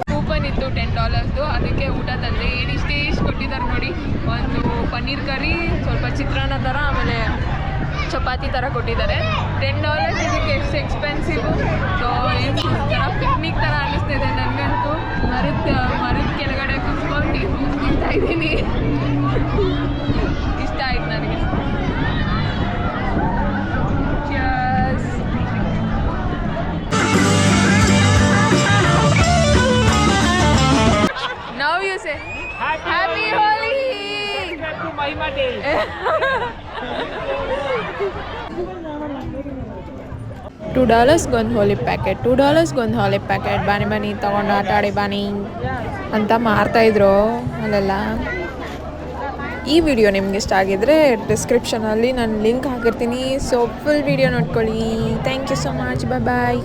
Coupon ಇತ್ತು $10, ಅದಕ್ಕೆ ಊಟ ತಂದೆ. ಇಷ್ಟು ಕೊಟ್ಟಿದ್ದಾರೆ ನೋಡಿ. ಒಂದು ಪನ್ನೀರ್ ಕರಿ, ಸ್ವಲ್ಪ ಚಿತ್ರಾನ್ನ ಥರ, ಆಮೇಲೆ ಚಪಾತಿ ಥರ ಕೊಟ್ಟಿದ್ದಾರೆ. $10 ಇದಕ್ಕೆ ಎಷ್ಟು ಎಕ್ಸ್ಪೆನ್ಸಿವು. ಸೊ ಏನು ಒಂಥರ ಪಿಕ್ನಿಕ್ ಥರ ಅನ್ನಿಸ್ತಿದೆ ನನಗಂತೂ. ಮರದ ಕೆಳಗಡೆ ಕುತ್ಕೊಂಡು ತಿಂತಾ ಇದ್ದೀನಿ. ಇಷ್ಟ ಆಯ್ತು ನನಗೆ. Now you say Happy Holi. $2 Holi packet, $2 Holi packet. ಬನ್ನಿ ತಗೊಂಡು ಆಟ ಆಡಿ ಬನ್ನಿ ಅಂತ ಮಾರ್ತಾಯಿದ್ರು ಅಲ್ಲೆಲ್ಲ. ಈ ವಿಡಿಯೋ ನಿಮ್ಗೆ ಇಷ್ಟ ಆಗಿದ್ರೆ ಡಿಸ್ಕ್ರಿಪ್ಷನಲ್ಲಿ ನಾನು ಲಿಂಕ್ ಹಾಕಿರ್ತೀನಿ. ಸೊ ಫುಲ್ ವಿಡಿಯೋ ನೋಡ್ಕೊಳ್ಳಿ. Thank you so much. Bye.